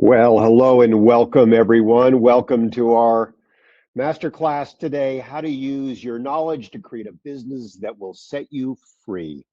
Well, hello and welcome everyone. Welcome to our masterclass today, how to use your knowledge to create a business that will set you free.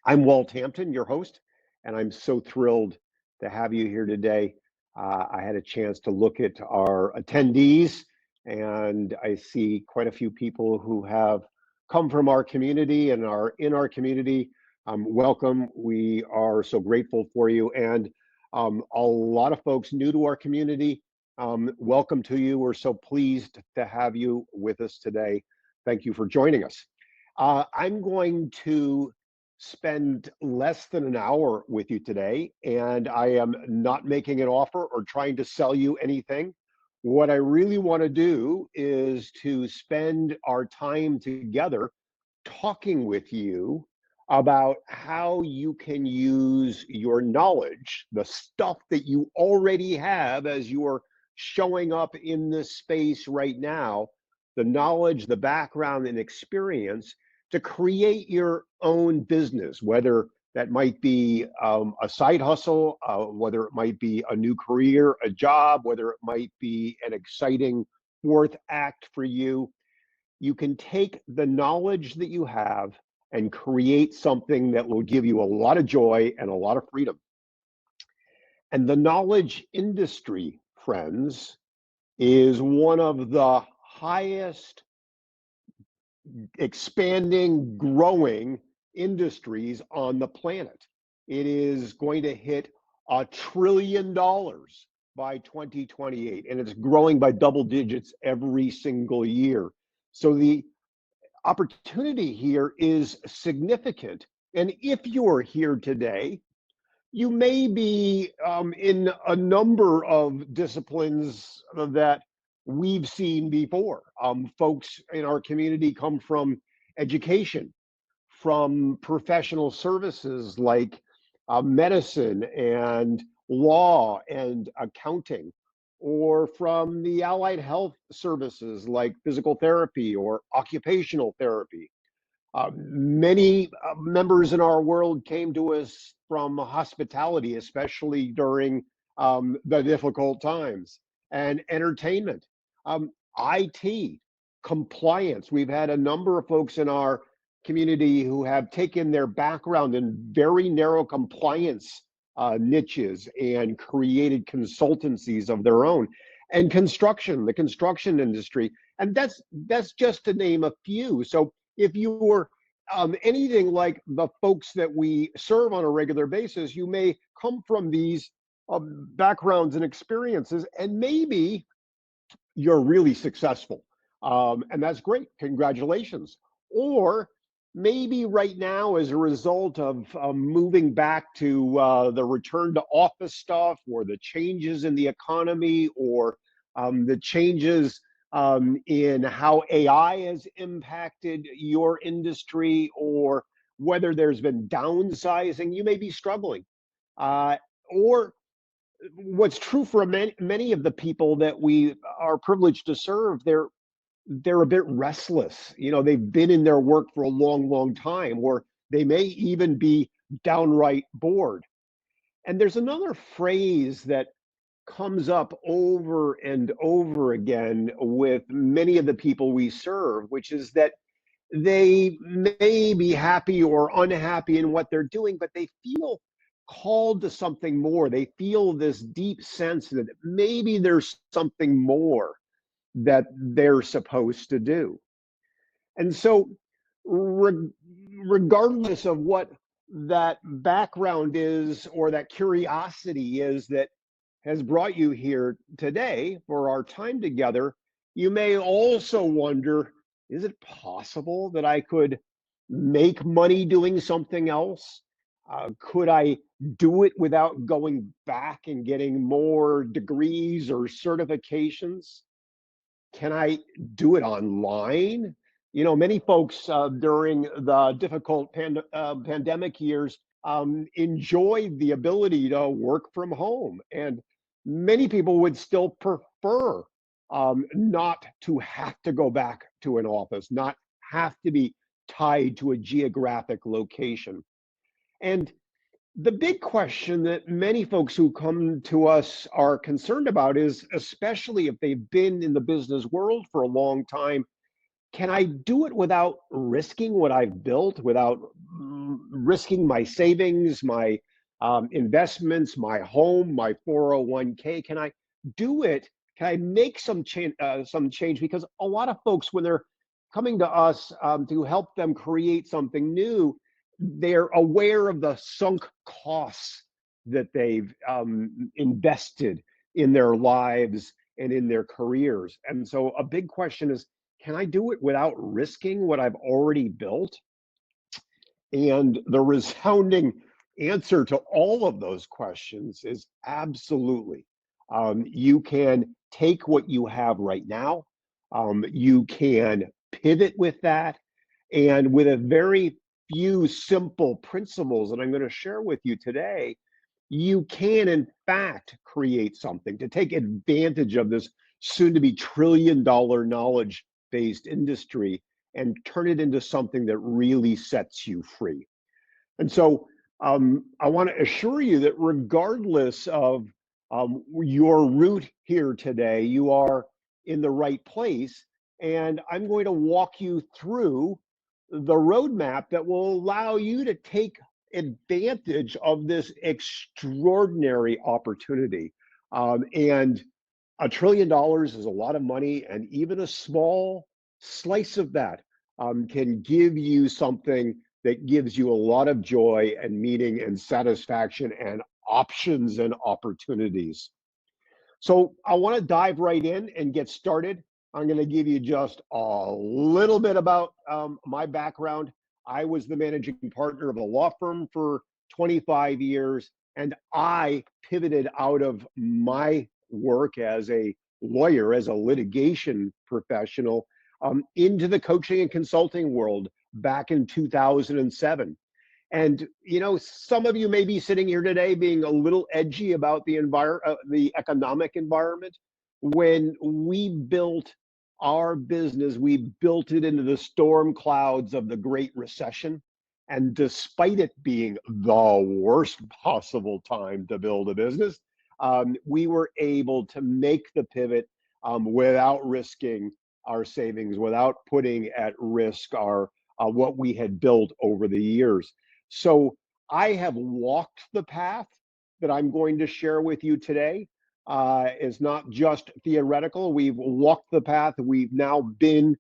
I'm Walt Hampton, your host, and I'm so thrilled to have you here today. I had a chance to look at our attendees, and I see quite a few people who have come from our community and are in our community. Welcome. We are so grateful for you. And a lot of folks new to our community, welcome to you. We're so pleased to have you with us today. Thank you for joining us. I'm going to spend less than an hour with you today, and I am not making an offer or trying to sell you anything. What I really want to do is to spend our time together talking with you about how you can use your knowledge, the stuff that you already have as you're showing up in this space right now, the knowledge, the background, and experience to create your own business, whether that might be a side hustle, whether it might be a new career, a job, whether it might be an exciting fourth act for you. You can take the knowledge that you have and create something that will give you a lot of joy and a lot of freedom. And the knowledge industry, friends, is one of the highest expanding, growing industries on the planet. It is going to hit $1 trillion by 2028, and it's growing by double digits every single year. So the opportunity here is significant. And if you're here today, you may be in a number of disciplines that we've seen before. Folks in our community come from education, from professional services like medicine and law and accounting, or from the allied health services like physical therapy or occupational therapy. Many members in our world came to us from hospitality, especially during the difficult times, and entertainment, IT, compliance. We've had a number of folks in our community who have taken their background in very narrow compliance niches and created consultancies of their own, and construction, the construction industry. And that's just to name a few. So if you're anything like the folks that we serve on a regular basis, you may come from these backgrounds and experiences, and maybe you're really successful. And that's great. Congratulations. Or maybe right now, as a result of moving back to the return to office stuff, or the changes in the economy, or the changes in how AI has impacted your industry, or whether there's been downsizing, you may be struggling. Or what's true for many of the people that we are privileged to serve, they're a bit restless. You know, they've been in their work for a long, long time, or they may even be downright bored. And there's another phrase that comes up over and over again with many of the people we serve, which is that they may be happy or unhappy in what they're doing, but they feel called to something more. They feel this deep sense that maybe there's something more that they're supposed to do. And so, regardless of what that background is or that curiosity is that has brought you here today for our time together, you may also wonder, is it possible that I could make money doing something else? Could I do it without going back and getting more degrees or certifications? Can I do it online? You know, many folks during the difficult pandemic years enjoyed the ability to work from home. And many people would still prefer not to have to go back to an office, not have to be tied to a geographic location. And The big question that many folks who come to us are concerned about is, especially if they've been in the business world for a long time, can I do it without risking what I've built, without risking my savings, my investments, my home, my 401k? Can I do it? Can I make some change? Because a lot of folks, when they're coming to us to help them create something new, they're aware of the sunk costs that they've invested in their lives and in their careers. And so, a big question is, can I do it without risking what I've already built? And the resounding answer to all of those questions is absolutely. You can take what you have right now, you can pivot with that, and with a very few simple principles that I'm going to share with you today, you can, in fact, create something to take advantage of this soon to be $1 trillion knowledge based industry and turn it into something that really sets you free. And so I want to assure you that regardless of your route here today, you are in the right place. And I'm going to walk you through the roadmap that will allow you to take advantage of this extraordinary opportunity. And $1 trillion is a lot of money, and even a small slice of that can give you something that gives you a lot of joy and meaning and satisfaction and options and opportunities. So I want to dive right in and get started. I'm going to give you just a little bit about my background. I was the managing partner of a law firm for 25 years, and I pivoted out of my work as a lawyer, as a litigation professional, into the coaching and consulting world back in 2007. And some of you may be sitting here today being a little edgy about the economic environment. When we built our business, we built it into the storm clouds of the Great Recession. And despite it being the worst possible time to build a business, we were able to make the pivot without risking our savings, without putting at risk our what we had built over the years. So I have walked the path that I'm going to share with you today. It's not just theoretical. We've walked the path. We've now been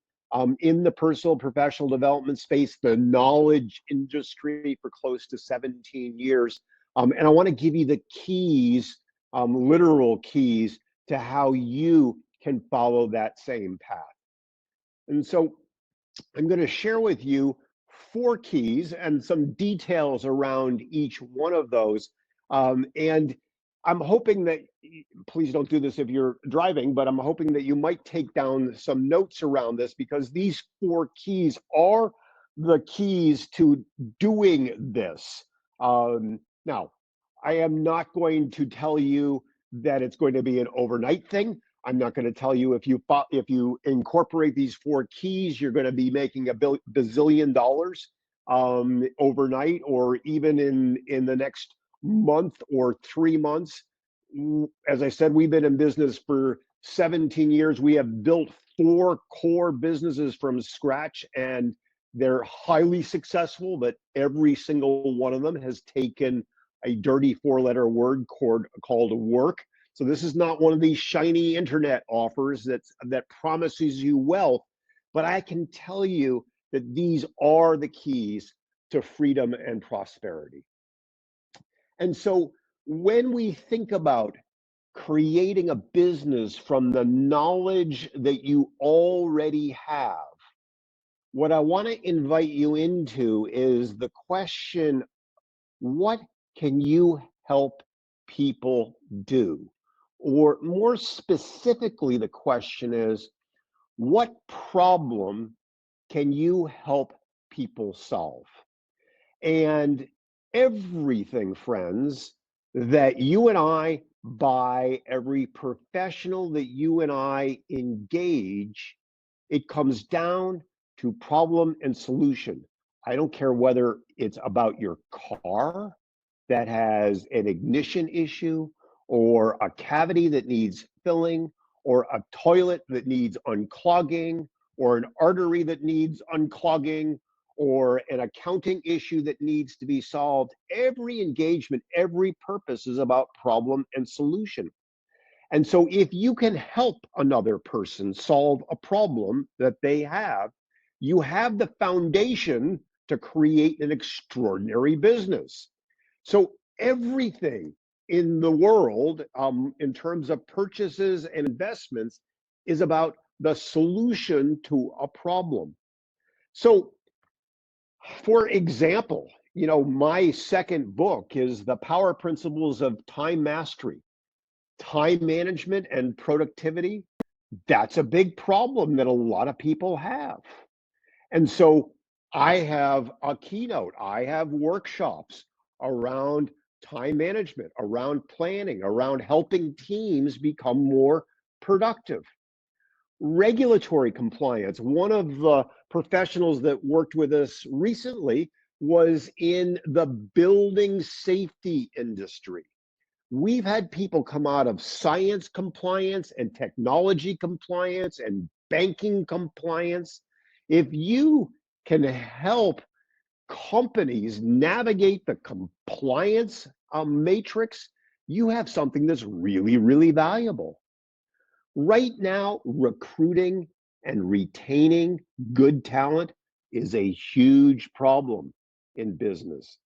in the personal professional development space, the knowledge industry, for close to 17 years. And I want to give you the keys, literal keys, to how you can follow that same path. And so I'm going to share with you 4 keys and some details around each one of those. And I'm hoping that, please don't do this if you're driving, but I'm hoping that you might take down some notes around this, because these 4 keys are the keys to doing this. Now, I am not going to tell you that it's going to be an overnight thing. I'm not going to tell you if you incorporate these 4 keys, you're going to be making a bazillion dollars overnight, or even in the next month or 3 months. As I said, we've been in business for 17 years. We have built 4 core businesses from scratch, and they're highly successful. But every single one of them has taken a dirty 4-letter word called work. So this is not one of these shiny internet offers that promises you wealth, but I can tell you that these are the keys to freedom and prosperity. And so when we think about creating a business from the knowledge that you already have, what I want to invite you into is the question, what can you help people do? Or more specifically, the question is, what problem can you help people solve? And everything, friends, that you and I buy, every professional that you and I engage, it comes down to problem and solution. I don't care whether it's about your car, that has an ignition issue, or a cavity that needs filling, or a toilet that needs unclogging, or an artery that needs unclogging, or an accounting issue that needs to be solved. Every engagement, every purpose is about problem and solution. And so if you can help another person solve a problem that they have, you have the foundation to create an extraordinary business. So everything in the world, in terms of purchases and investments, is about the solution to a problem. So, for example, my second book is The Power Principles of Time Mastery. Time management and productivity, that's a big problem that a lot of people have. And so I have a keynote, I have workshops around time management, around planning, around helping teams become more productive. Regulatory compliance. One of the professionals that worked with us recently was in the building safety industry. We've had people come out of science compliance and technology compliance and banking compliance. If you can help companies navigate the compliance matrix, you have something that's really, really valuable. Right now, recruiting and retaining good talent is a huge problem in business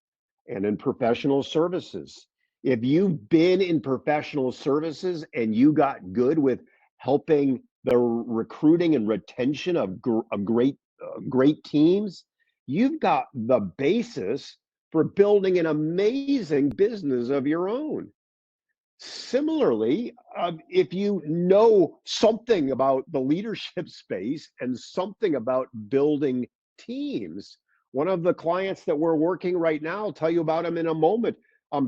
and in professional services. If you've been in professional services and you got good with helping the recruiting and retention of great teams, you've got the basis for building an amazing business of your own. Similarly, if you know something about the leadership space and something about building teams, one of the clients that we're working right now, I'll tell you about him in a moment,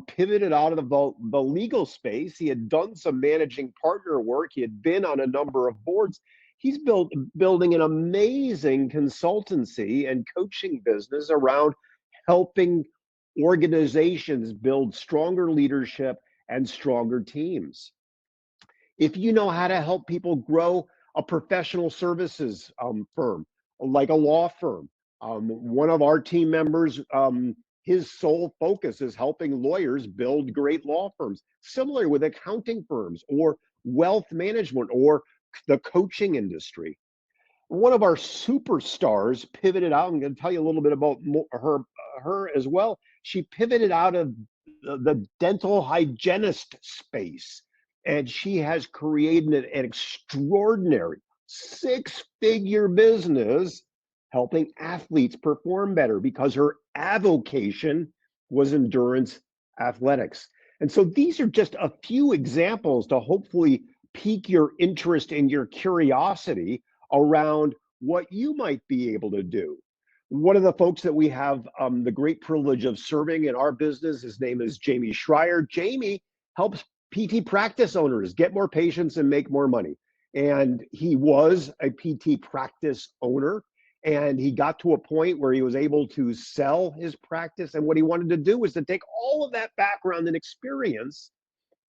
pivoted out of the legal space. He had done some managing partner work. He had been on a number of boards. He's building an amazing consultancy and coaching business around helping organizations build stronger leadership and stronger teams. If you know how to help people grow a professional services firm, like a law firm, one of our team members, his sole focus is helping lawyers build great law firms. Similar with accounting firms or wealth management or the coaching industry. One of our superstars pivoted out. I'm going to tell you a little bit about her as well. She pivoted out of the dental hygienist space, and she has created an extraordinary six-figure business helping athletes perform better because her avocation was endurance athletics. And so these are just a few examples to hopefully pique your interest and your curiosity around what you might be able to do. One of the folks that we have the great privilege of serving in our business, his name is Jamie Schreier. Jamie helps PT practice owners get more patients and make more money. And he was a PT practice owner, and he got to a point where he was able to sell his practice. And what he wanted to do was to take all of that background and experience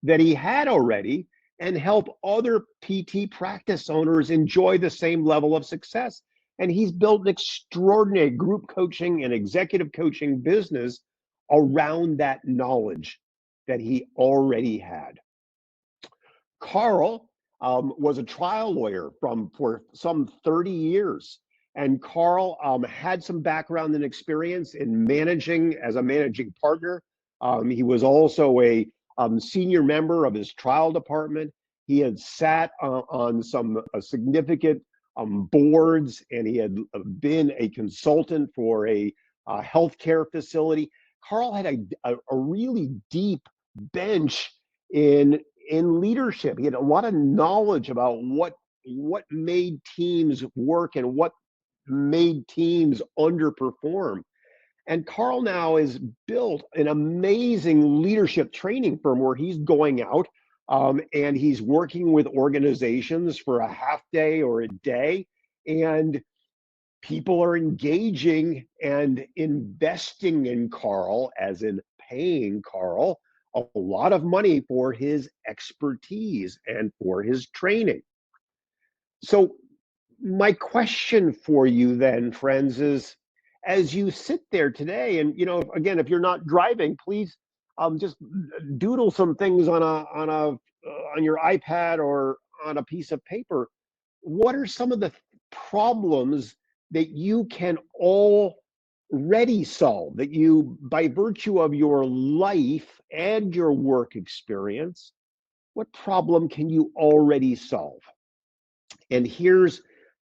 that he had already and help other PT practice owners enjoy the same level of success. And he's built an extraordinary group coaching and executive coaching business around that knowledge that he already had. Carl was a trial lawyer for some 30 years. And Carl had some background and experience in managing as a managing partner. He was also a senior member of his trial department. He had sat on some significant boards, and he had been a consultant for a healthcare facility. Carl had a really deep bench in leadership. He had a lot of knowledge about what made teams work and what made teams underperform. And Carl now has built an amazing leadership training firm where he's going out and he's working with organizations for a half day or a day. And people are engaging and investing in Carl, as in paying Carl a lot of money for his expertise and for his training. So my question for you then, friends, is as you sit there today, and again, if you're not driving, please just doodle some things on your iPad or on a piece of paper. What are some of the problems that you can already solve, that you, by virtue of your life and your work experience, what problem can you already solve? And here's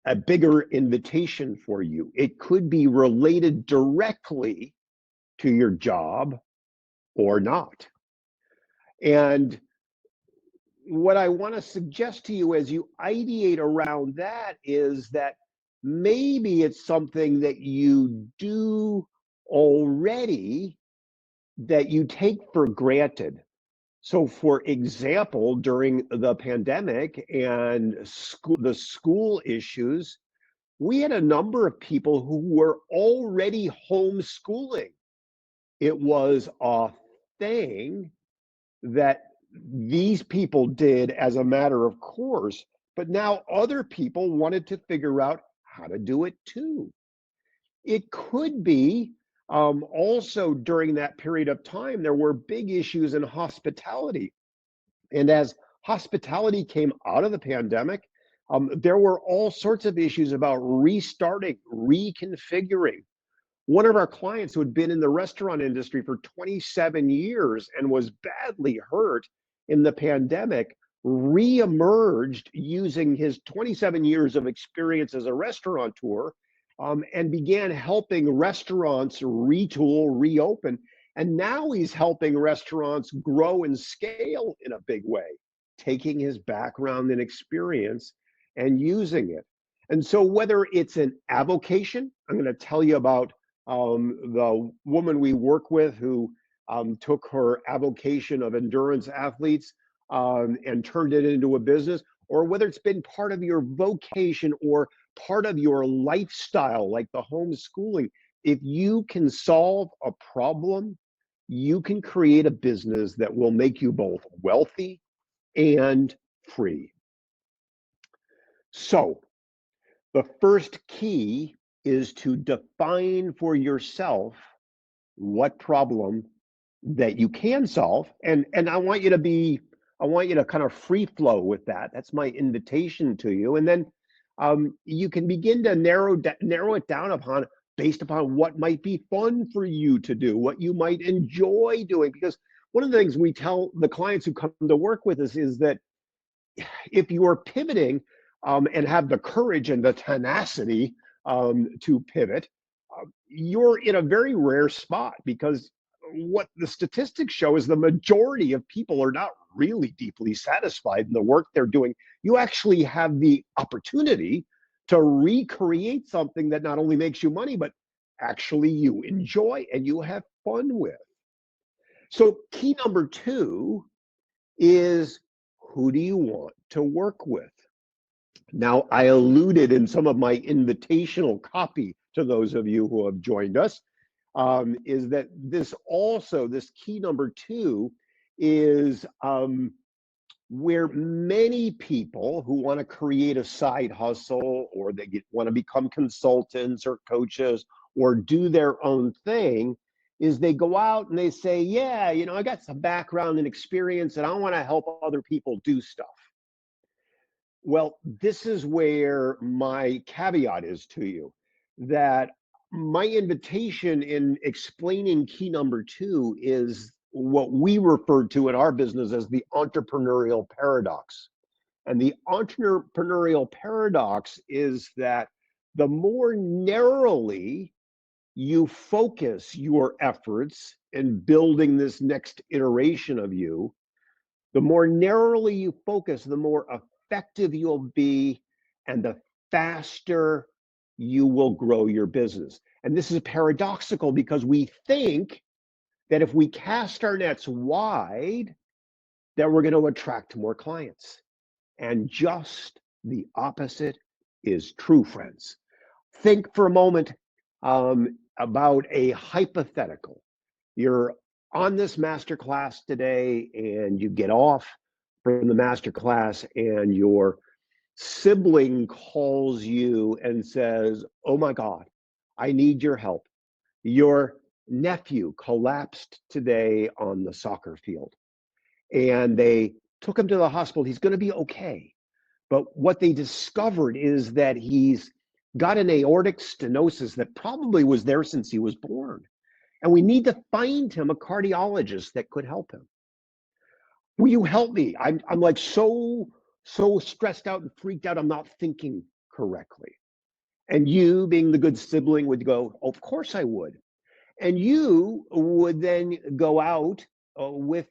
a bigger invitation for you. It could be related directly to your job or not. And what I want to suggest to you as you ideate around that is that maybe it's something that you do already that you take for granted. So, for example, during the pandemic and the school issues, we had a number of people who were already homeschooling. It was a thing that these people did as a matter of course, but now other people wanted to figure out how to do it too. It could be also during that period of time, there were big issues in hospitality. And as hospitality came out of the pandemic, there were all sorts of issues about restarting, reconfiguring. One of our clients who had been in the restaurant industry for 27 years and was badly hurt in the pandemic reemerged using his 27 years of experience as a restaurateur, and began helping restaurants retool, reopen. And now he's helping restaurants grow and scale in a big way, taking his background and experience and using it. And so whether it's an avocation, I'm going to tell you about the woman we work with who took her avocation of endurance athletes and turned it into a business, or whether it's been part of your vocation or part of your lifestyle, like the homeschooling. If you can solve a problem, you can create a business that will make you both wealthy and free. So, the first key is to define for yourself what problem that you can solve. And I want you to kind of free flow with that. That's my invitation to you. And then you can begin to narrow it down based upon what might be fun for you to do, what you might enjoy doing. Because one of the things we tell the clients who come to work with us is that if you are pivoting and have the courage and the tenacity to pivot, you're in a very rare spot, because what the statistics show is the majority of people are not really deeply satisfied in the work they're doing. You actually have the opportunity to recreate something that not only makes you money, but actually you enjoy and you have fun with. So key number 2 is, who do you want to work with? Now, I alluded in some of my invitational copy to those of you who have joined us, is that this key number 2 is where many people who want to create a side hustle, or they want to become consultants or coaches or do their own thing, is they go out and they say, yeah, I got some background and experience and I want to help other people do stuff. Well, this is where my caveat is to you, that my invitation in explaining key number 2 is what we refer to in our business as the entrepreneurial paradox. And the entrepreneurial paradox is that the more narrowly you focus your efforts in building this next iteration of you, the more narrowly you focus, the more effective you'll be, and the faster you will grow your business. And this is paradoxical because we think that if we cast our nets wide, that we're going to attract more clients. And just the opposite is true, friends. Think for a moment about a hypothetical. You're on this masterclass today and you get off from the masterclass and your sibling calls you and says, "Oh my God, I need your help. Your nephew collapsed today on the soccer field and they took him to the hospital. He's going to be okay. But what they discovered is that he's got an aortic stenosis that probably was there since he was born. And we need to find him a cardiologist that could help him. Will you help me? I'm like so stressed out and freaked out. I'm not thinking correctly." And you, being the good sibling, would go, "Of course I would." And you would then go out with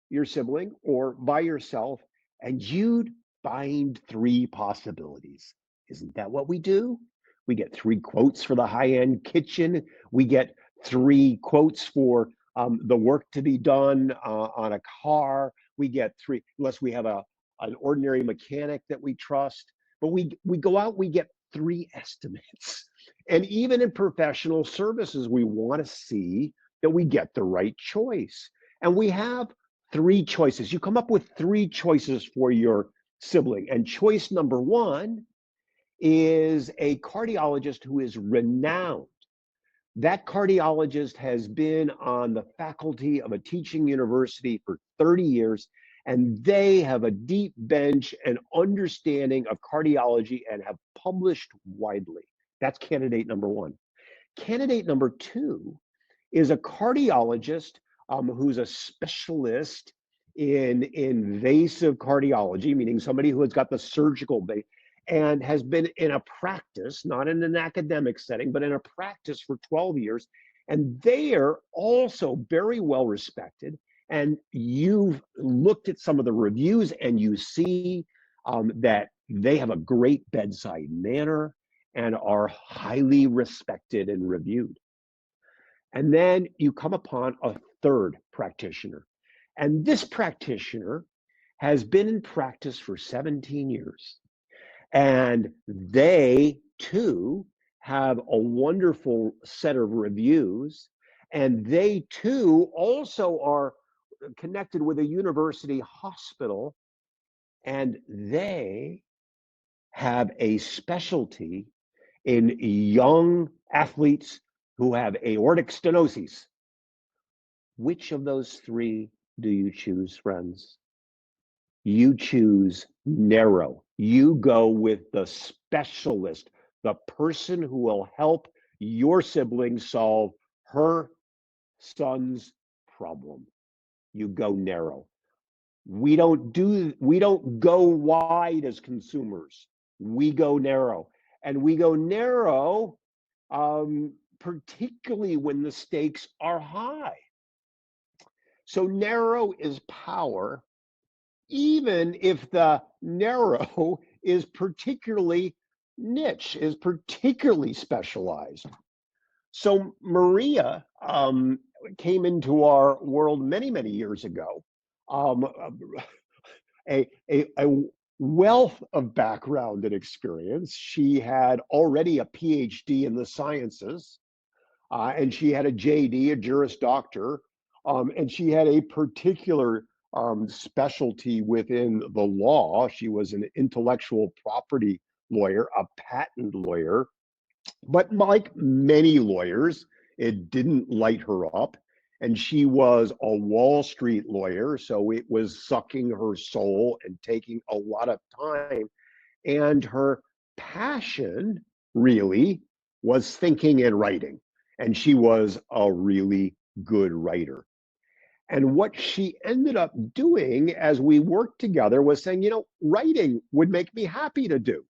your sibling or by yourself, and you'd find three possibilities. Isn't that what we do? We get three quotes for the high-end kitchen. We get three quotes for the work to be done on a car. We get three, unless we have an ordinary mechanic that we trust. But we go out, we get three estimates. And even in professional services, we want to see that we get the right choice. And we have three choices. You come up with three choices for your sibling. And choice number one is a cardiologist who is renowned. That cardiologist has been on the faculty of a teaching university for 30 years, and they have a deep bench and understanding of cardiology and have published widely. That's candidate number one. Candidate number two is a cardiologist who's a specialist in invasive cardiology, meaning somebody who has got the surgical base and has been in a practice, not in an academic setting, but in a practice for 12 years. And they are also very well respected. And you've looked at some of the reviews and you see that they have a great bedside manner and are highly respected and reviewed. And then you come upon a third practitioner. And this practitioner has been in practice for 17 years. And they too have a wonderful set of reviews. And they too also are connected with a university hospital. And they have a specialty in young athletes who have aortic stenosis. Which of those three do you choose, friends? You choose narrow. You go with the specialist, the person who will help your sibling solve her son's problem. You go narrow. We don't go wide as consumers. We go narrow. And we go narrow particularly when the stakes are high. So narrow is power, even if the narrow is particularly niche, is particularly specialized. So Maria came into our world many years ago, a wealth of background and experience. She had already a PhD in the sciences, and she had a JD, a Juris Doctor, and she had a particular specialty within the law. She was an intellectual property lawyer, a patent lawyer. But like many lawyers, it didn't light her up. And she was a Wall Street lawyer, so it was sucking her soul and taking a lot of time. And her passion really was thinking and writing. And she was a really good writer. And what she ended up doing as we worked together was saying, writing would make me happy to do.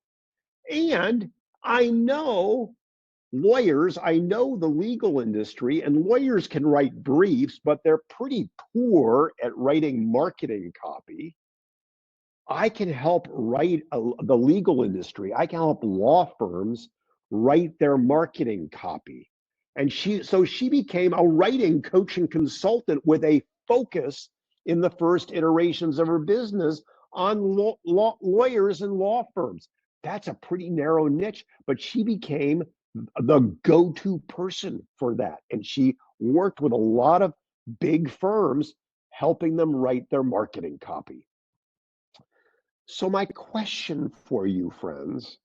And I know lawyers, I know the legal industry, and lawyers can write briefs, but they're pretty poor at writing marketing copy. I can help write the legal industry. I can help law firms write their marketing copy. And she became a writing coach and consultant with a focus in the first iterations of her business on lawyers and law firms. That's a pretty narrow niche, but she became the go-to person for that. And she worked with a lot of big firms helping them write their marketing copy. So my question for you, friends,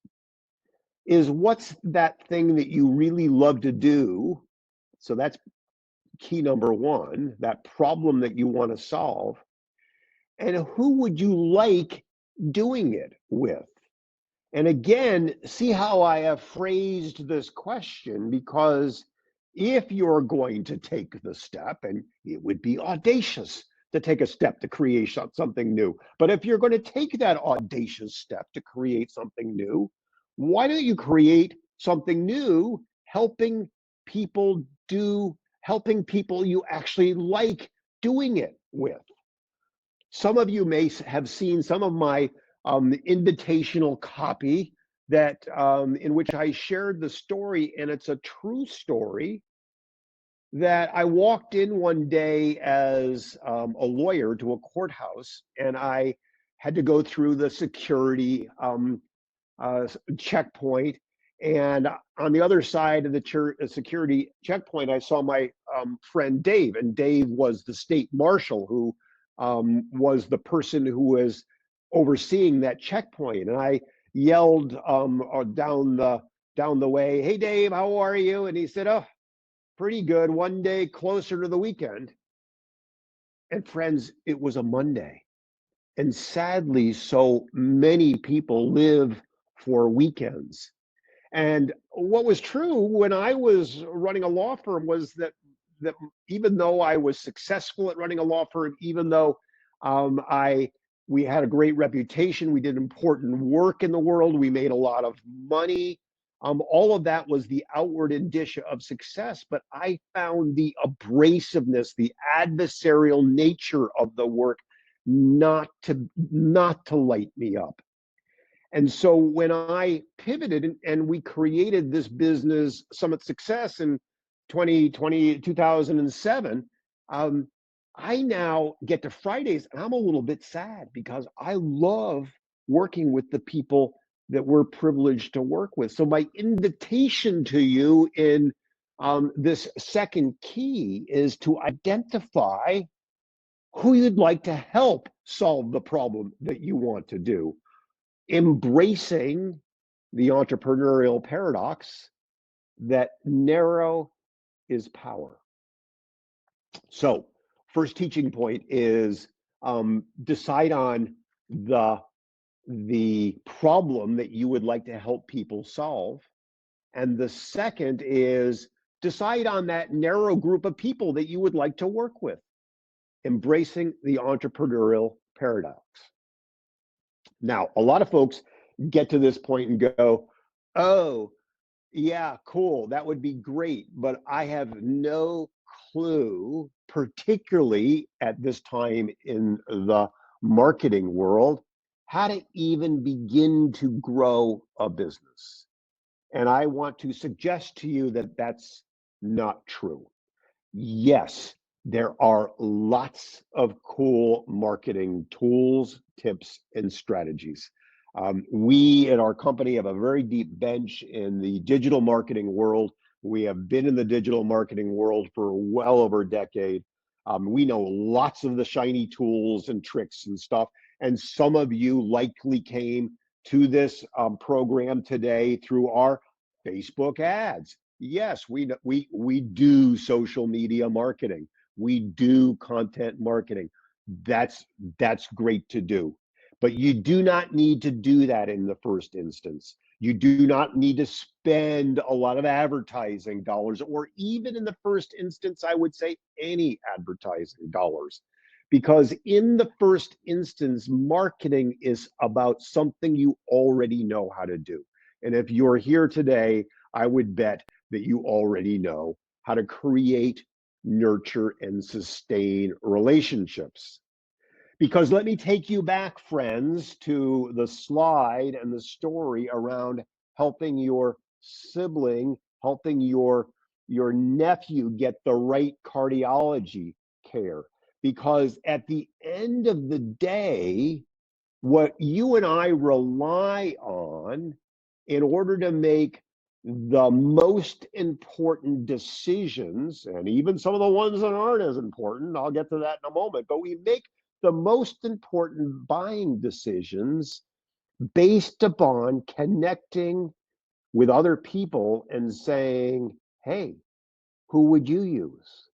is what's that thing that you really love to do? So that's key number one, that problem that you want to solve. And who would you like doing it with? And again, see how I have phrased this question, because if you're going to take the step, and it would be audacious to take a step to create something new, but if you're going to take that audacious step to create something new, why don't you create something new people helping people you actually like doing it with? Some of you may have seen some of my invitational copy that in which I shared the story, and it's a true story, that I walked in one day as a lawyer to a courthouse, and I had to go through the security checkpoint. And on the other side of the security checkpoint, I saw my friend Dave, and Dave was the state marshal who was the person who was overseeing that checkpoint. And I yelled down the way, "Hey, Dave, how are you?" And he said, "Oh, pretty good. One day closer to the weekend." And friends, it was a Monday. And sadly, so many people live for weekends. And what was true when I was running a law firm was that even though I was successful at running a law firm, even though I we had a great reputation, we did important work in the world, we made a lot of money, all of that was the outward indicia of success. But I found the abrasiveness, the adversarial nature of the work not to light me up. And so when I pivoted and we created this business, Summit Success, in 2007, I now get to Fridays and I'm a little bit sad because I love working with the people that we're privileged to work with. So my invitation to you in this second key is to identify who you'd like to help solve the problem that you want to do, embracing the entrepreneurial paradox that narrow is power. So, first teaching point is decide on the problem that you would like to help people solve. And the second is decide on that narrow group of people that you would like to work with, embracing the entrepreneurial paradox. Now, a lot of folks get to this point and go, "Oh, yeah, cool, that would be great, but I have no clue, particularly at this time in the marketing world, how to even begin to grow a business." And I want to suggest to you that that's not true. Yes, there are lots of cool marketing tools, tips, and strategies. We at our company have a very deep bench in the digital marketing world. We have been in the digital marketing world for well over a decade. We know lots of the shiny tools and tricks and stuff. And some of you likely came to this program today through our Facebook ads. Yes, we do social media marketing. We do content marketing. That's great to do. But you do not need to do that in the first instance. You do not need to spend a lot of advertising dollars, or even in the first instance, I would say any advertising dollars. Because in the first instance, marketing is about something you already know how to do. And if you're here today, I would bet that you already know how to create, nurture, and sustain relationships. Because let me take you back, friends, to the slide and the story around helping your sibling, helping your nephew get the right cardiology care. Because at the end of the day, what you and I rely on in order to make the most important decisions, and even some of the ones that aren't as important, I'll get to that in a moment, but we make the most important buying decisions based upon connecting with other people and saying, hey, who would you use?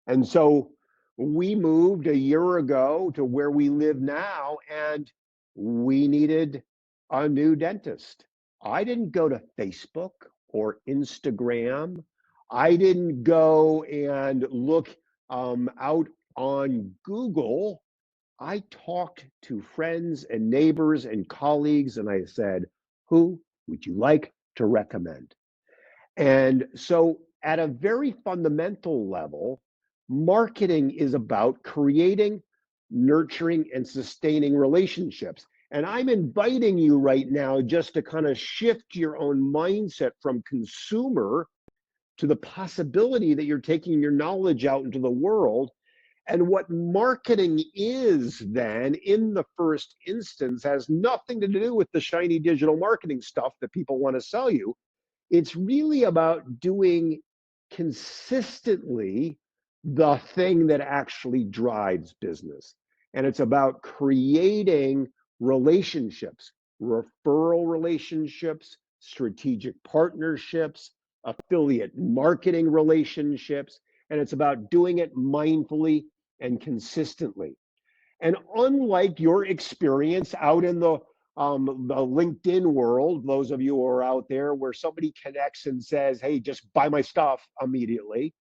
And so we moved a year ago to where we live now, and we needed a new dentist. I didn't go to Facebook or Instagram. I didn't go and look out on Google. I talked to friends and neighbors and colleagues, and I said, who would you like to recommend? And so, at a very fundamental level, marketing is about creating, nurturing, and sustaining relationships. And I'm inviting you right now just to kind of shift your own mindset from consumer to the possibility that you're taking your knowledge out into the world. And what marketing is, then, in the first instance, has nothing to do with the shiny digital marketing stuff that people want to sell you. It's really about doing consistently the thing that actually drives business. And it's about creating relationships, referral relationships, strategic partnerships, affiliate marketing relationships. And it's about doing it mindfully and consistently. And unlike your experience out in the LinkedIn world, those of you who are out there where somebody connects and says, hey, just buy my stuff immediately.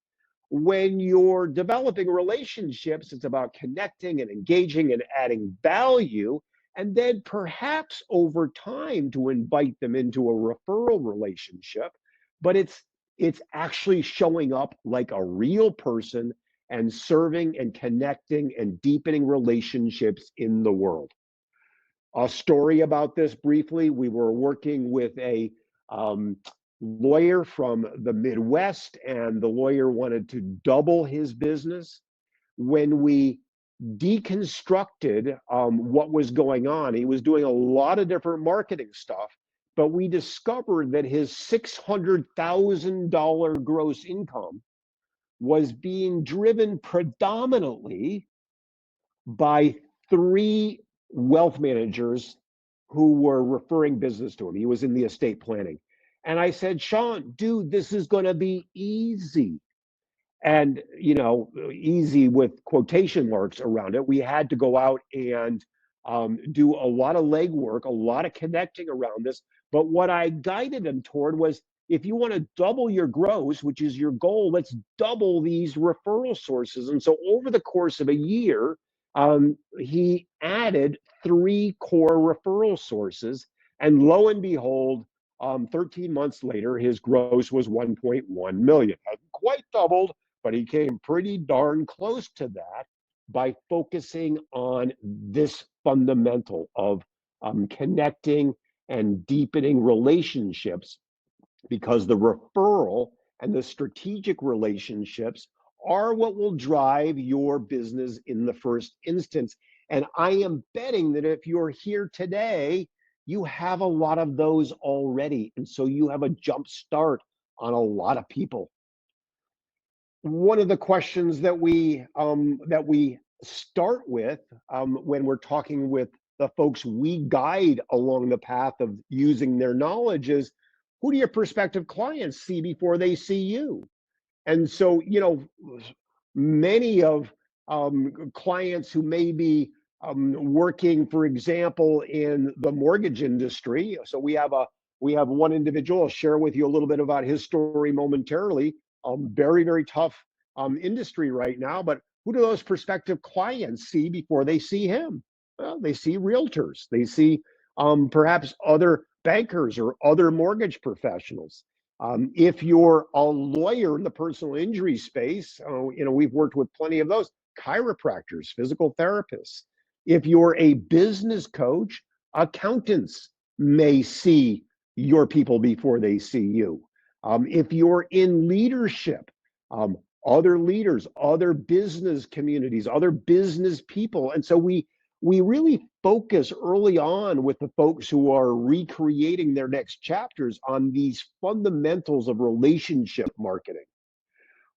When you're developing relationships, it's about connecting and engaging and adding value. And then perhaps over time to invite them into a referral relationship. But it's actually showing up like a real person and serving and connecting and deepening relationships in the world. A story about this briefly. We were working with a lawyer from the Midwest, and the lawyer wanted to double his business. When we deconstructed what was going on, he was doing a lot of different marketing stuff, but we discovered that his $600,000 gross income was being driven predominantly by three wealth managers who were referring business to him. He was in the estate planning. And I said, Sean, dude, this is going to be easy. And, easy with quotation marks around it. We had to go out and do a lot of legwork, a lot of connecting around this. But what I guided him toward was, if you want to double your gross, which is your goal, let's double these referral sources. And so over the course of a year, he added three core referral sources. And lo and behold, 13 months later, his gross was 1.1 million. Hadn't quite doubled, but he came pretty darn close to that by focusing on this fundamental of connecting and deepening relationships, because the referral and the strategic relationships are what will drive your business in the first instance. And I am betting that if you're here today, you have a lot of those already. And so you have a jump start on a lot of people. One of the questions that we start with when we're talking with the folks we guide along the path of using their knowledge is, who do your prospective clients see before they see you? And so, many of clients who may be working, for example, in the mortgage industry. So we have one individual. I'll share with you a little bit about his story momentarily. Very, very tough industry right now. But who do those prospective clients see before they see him? Well, they see realtors. They see perhaps other bankers or other mortgage professionals. If you're a lawyer in the personal injury space, we've worked with plenty of those, chiropractors, physical therapists. If you're a business coach, accountants may see your people before they see you. If you're in leadership, other leaders, other business communities, other business people. And so we we really focus early on with the folks who are recreating their next chapters on these fundamentals of relationship marketing.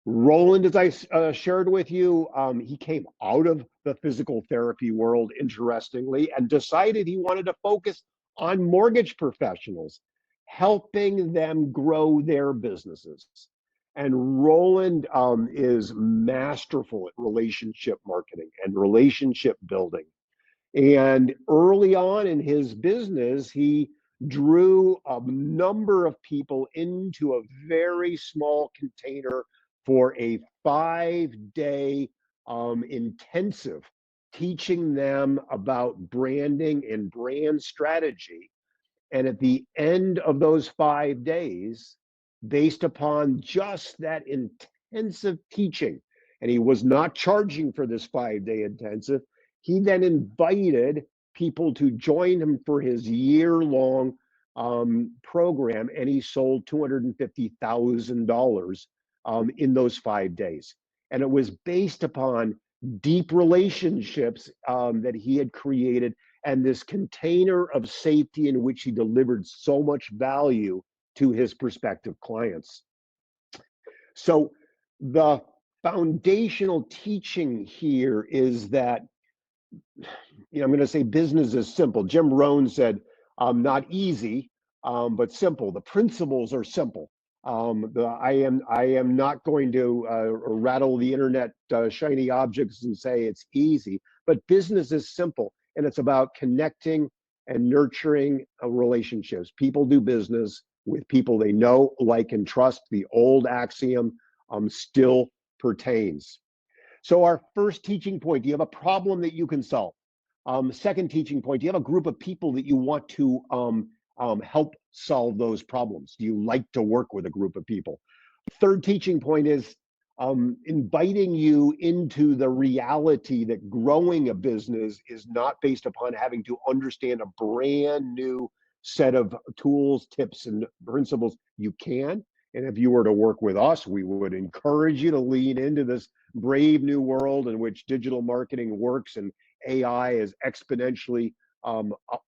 Roland, as I shared with you, he came out of the physical therapy world, interestingly, and decided he wanted to focus on mortgage professionals, helping them grow their businesses. And Roland is masterful at relationship marketing and relationship building. And early on in his business, he drew a number of people into a very small container for a 5 day intensive, teaching them about branding and brand strategy. And at the end of those 5 days, based upon just that intensive teaching, and he was not charging for this 5 day intensive, he then invited people to join him for his year-long program, and he sold $250,000 in those 5 days. And it was based upon deep relationships that he had created and this container of safety in which he delivered so much value to his prospective clients. So the foundational teaching here is that, I'm going to say business is simple. Jim Rohn said, not easy, but simple. The principles are simple. I am not going to rattle the internet shiny objects and say it's easy, but business is simple, and it's about connecting and nurturing relationships. People do business with people they know, like, and trust. The old axiom still pertains. So our first teaching point: do you have a problem that you can solve? Second teaching point: do you have a group of people that you want to help solve those problems? Do you like to work with a group of people? Third teaching point is inviting you into the reality that growing a business is not based upon having to understand a brand new set of tools, tips, and principles. You can. And if you were to work with us, we would encourage you to lean into this brave new world in which digital marketing works and AI is exponentially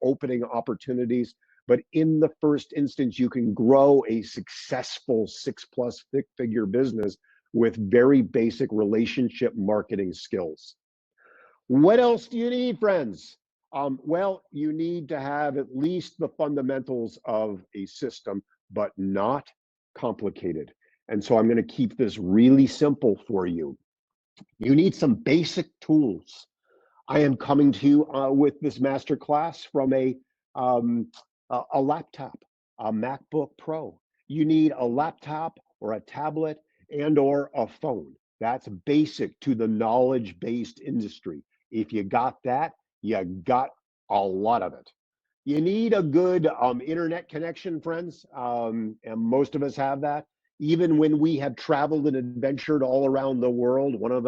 opening opportunities. But in the first instance, you can grow a successful 6+ figure business with very basic relationship marketing skills. What else do you need, friends? Well, you need to have at least the fundamentals of a system, but not complicated. And so I'm going to keep this really simple for you. You need some basic tools. I am coming to you with this masterclass from a laptop, a MacBook Pro. You need a laptop or a tablet and or a phone. That's basic to the knowledge-based industry. If you got that, you got a lot of it. You need a good internet connection, friends, and most of us have that. Even when we have traveled and adventured all around the world, one of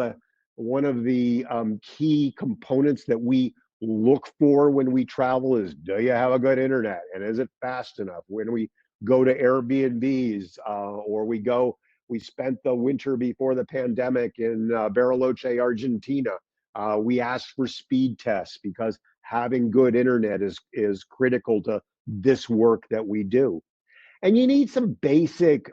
the key components that we look for when we travel is, do you have a good internet, and is it fast enough? When we go to Airbnbs or we spent the winter before the pandemic in Bariloche, Argentina. We asked for speed tests because having good internet is critical to this work that we do. And you need some basic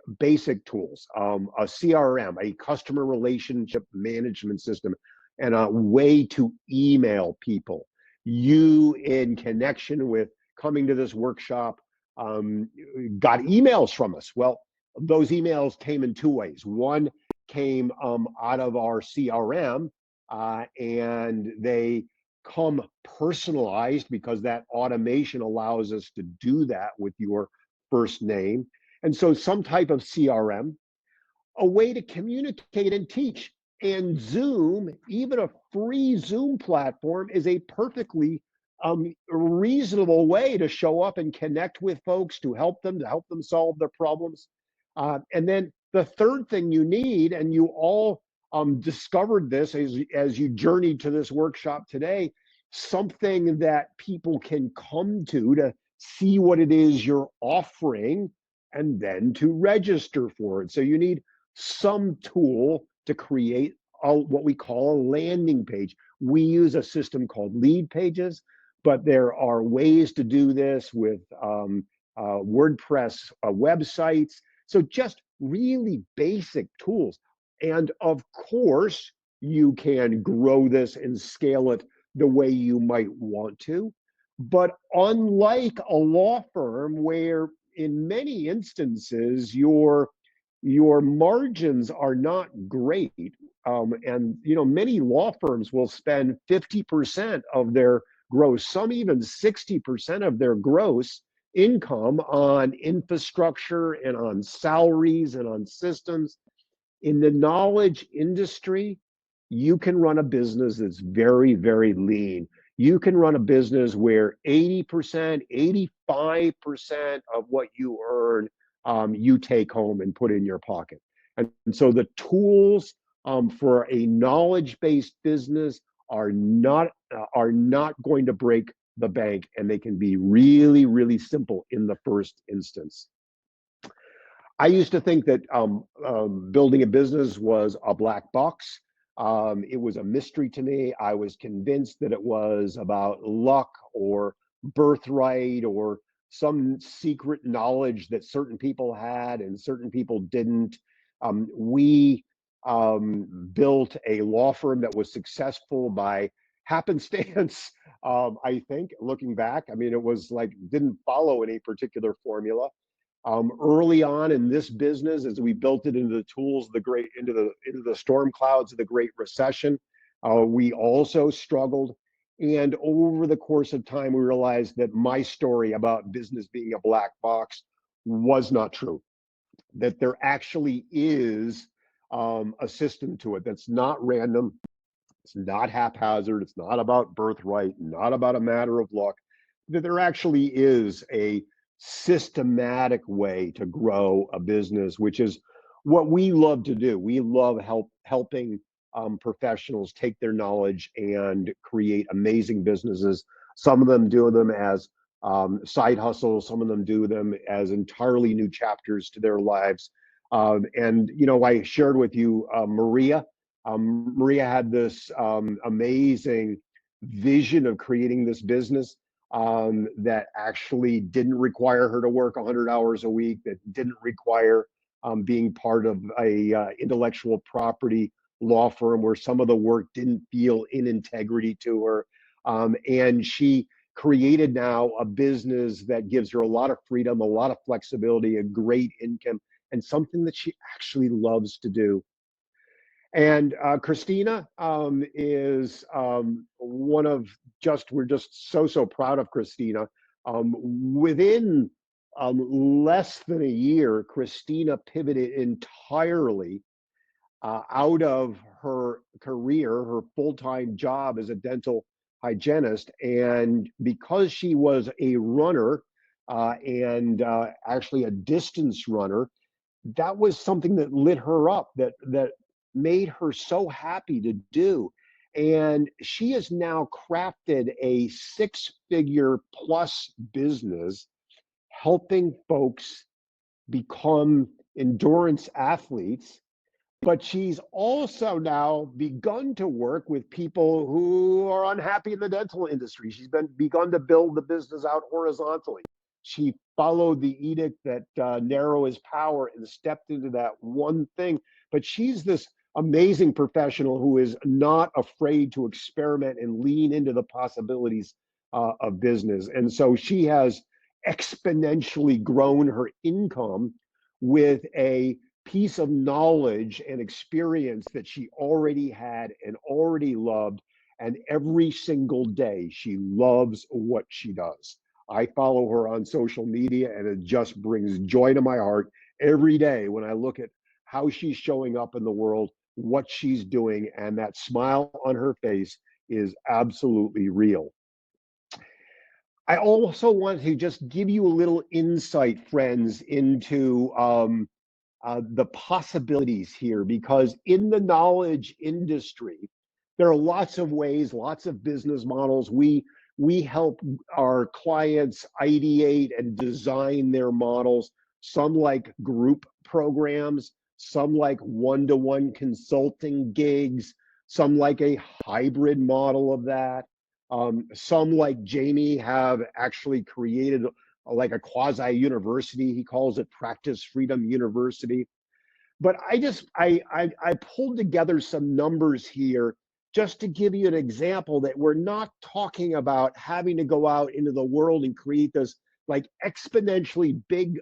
tools, a CRM, a customer relationship management system, and a way to email people. You, in connection with coming to this workshop, got emails from us. Well, those emails came in two ways. One came out of our CRM, and they come personalized because that automation allows us to do that with your first name. And so some type of CRM, a way to communicate and teach. And Zoom, even a free Zoom platform, is a perfectly reasonable way to show up and connect with folks, to help them solve their problems. And then the third thing you need, and you all discovered this as you journeyed to this workshop today, something that people can come to see what it is you're offering and then to register for it. So you need some tool to create what we call a landing page. We use a system called lead pages, but there are ways to do this with WordPress websites. So just really basic tools. And of course, you can grow this and scale it the way you might want to. But unlike a law firm where in many instances your margins are not great, and many law firms will spend 50% of their gross, some even 60% of their gross income on infrastructure and on salaries and on systems. In the knowledge industry, you can run a business that's very, very lean. You can run a business where 80%, 85% of what you earn, you take home and put in your pocket. And so the tools for a knowledge-based business are not going to break the bank, and they can be really, really simple in the first instance. I used to think that building a business was a black box. It was a mystery to me. I was convinced that it was about luck or birthright or some secret knowledge that certain people had and certain people didn't. We built a law firm that was successful by happenstance. I think, looking back, I mean, it was like didn't follow any particular formula. Early on in this business, as we built it into the tools, into the storm clouds of the Great Recession, we also struggled. And over the course of time, we realized that my story about business being a black box was not true. That there actually is a system to it that's not random, it's not haphazard, it's not about birthright, not about a matter of luck. That there actually is a systematic way to grow a business, which is what we love to do. We love helping professionals take their knowledge and create amazing businesses. Some of them do them as side hustles. Some of them do them as entirely new chapters to their lives. And I shared with you Maria. Maria had this amazing vision of creating this business that actually didn't require her to work 100 hours a week, that didn't require being part of a intellectual property law firm where some of the work didn't feel in integrity to her. And she created now a business that gives her a lot of freedom, a lot of flexibility, a great income, and something that she actually loves to do. And Christina is one of we're just so proud of Christina. Within less than a year, Christina pivoted entirely out of her career, her full-time job as a dental hygienist. And because she was a runner and actually a distance runner, that was something that lit her up, that made her so happy to do. And she has now crafted a six-figure plus business helping folks become endurance athletes. But she's also now begun to work with people who are unhappy in the dental industry. She's begun to build the business out horizontally. She followed the edict that narrow is power and stepped into that one thing. But she's this amazing professional who is not afraid to experiment and lean into the possibilities of business. And so she has exponentially grown her income with a piece of knowledge and experience that she already had and already loved. And every single day, she loves what she does. I follow her on social media, and it just brings joy to my heart every day when I look at how she's showing up in the world, what she's doing, and that smile on her face is absolutely real. I also want to just give you a little insight, friends, into the possibilities here, because in the knowledge industry, there are lots of ways, lots of business models. We help our clients ideate and design their models. Some like group programs, some like one-to-one consulting gigs, some like a hybrid model of that. Some like Jamie have actually created like a quasi university. He calls it Practice Freedom University. But I pulled together some numbers here just to give you an example that we're not talking about having to go out into the world and create this like exponentially big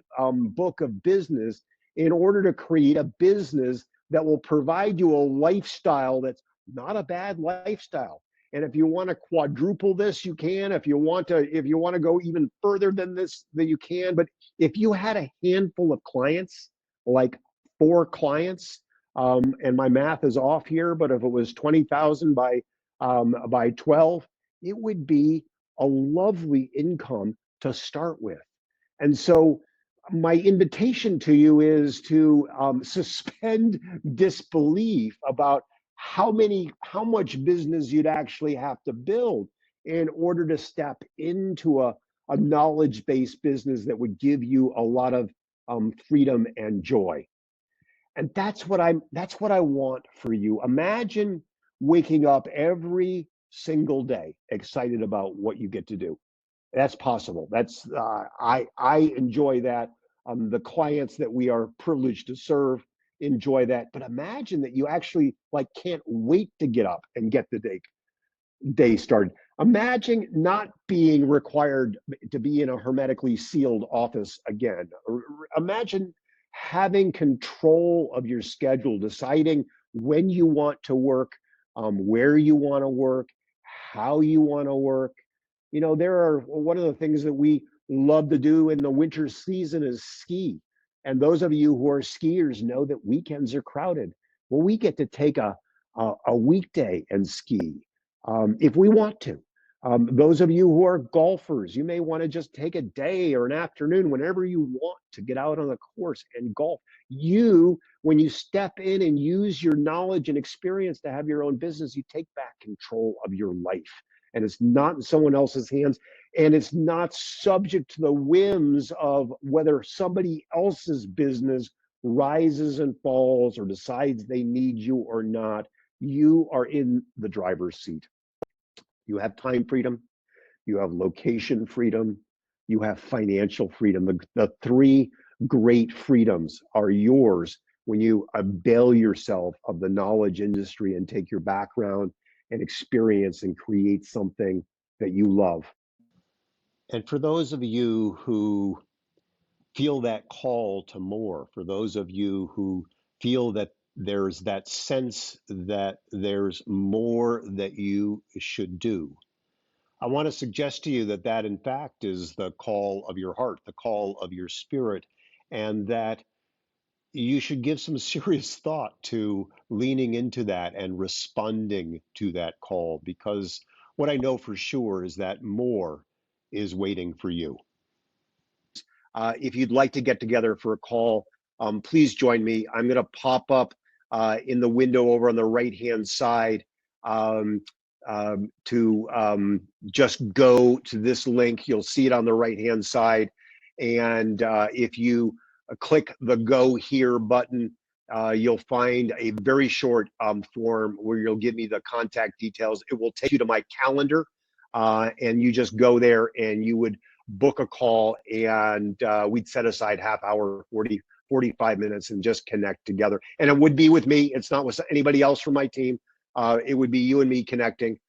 book of business in order to create a business that will provide you a lifestyle that's not a bad lifestyle. And if you want to quadruple this, you can. If you want to go even further than this, that you can. But if you had a handful of clients, like 4 clients, and my math is off here, but if it was 20,000 by 12, it would be a lovely income to start with. And so my invitation to you is to suspend disbelief about how much business you'd actually have to build in order to step into a knowledge-based business that would give you a lot of freedom and joy. And that's what I want for you. Imagine waking up every single day excited about what you get to do. That's possible. That's I enjoy that. The clients that we are privileged to serve enjoy that. But imagine that you actually like can't wait to get up and get the day started. Imagine not being required to be in a hermetically sealed office again. Imagine having control of your schedule, deciding when you want to work, where you want to work, how you want to work. You know, one of the things that we love to do in the winter season is ski. And those of you who are skiers know that weekends are crowded. Well, we get to take a weekday and ski if we want to. Those of you who are golfers, you may want to just take a day or an afternoon whenever you want to get out on the course and golf. When you step in and use your knowledge and experience to have your own business, you take back control of your life. And it's not in someone else's hands. And it's not subject to the whims of whether somebody else's business rises and falls or decides they need you or not. You are in the driver's seat. You have time freedom, you have location freedom, you have financial freedom. The 3 great freedoms are yours when you avail yourself of the knowledge industry and take your background and experience and create something that you love. And for those of you who feel that call to more, for those of you who feel that there's that sense that there's more that you should do, I want to suggest to you that that in fact is the call of your heart, the call of your spirit, and that you should give some serious thought to leaning into that and responding to that call, because what I know for sure is that more is waiting for you. If you'd like to get together for a call, please join me. I'm going to pop up in the window over on the right-hand side to just go to this link. You'll see it on the right-hand side. And if you click the Go Here button, you'll find a very short form where you'll give me the contact details. It will take you to my calendar, and you just go there and you would book a call, and we'd set aside half hour, 45 minutes, and just connect together. And it would be with me. It's not with anybody else from my team. It would be you and me connecting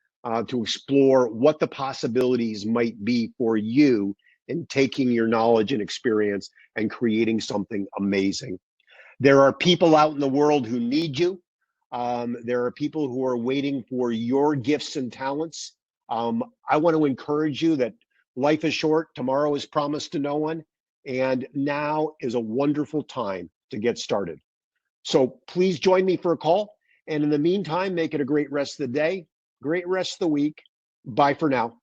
to explore what the possibilities might be for you in taking your knowledge and experience and creating something amazing. There are people out in the world who need you. There are people who are waiting for your gifts and talents. I want to encourage you that life is short. Tomorrow is promised to no one. And now is a wonderful time to get started. So please join me for a call. And in the meantime, make it a great rest of the day, great rest of the week. Bye for now.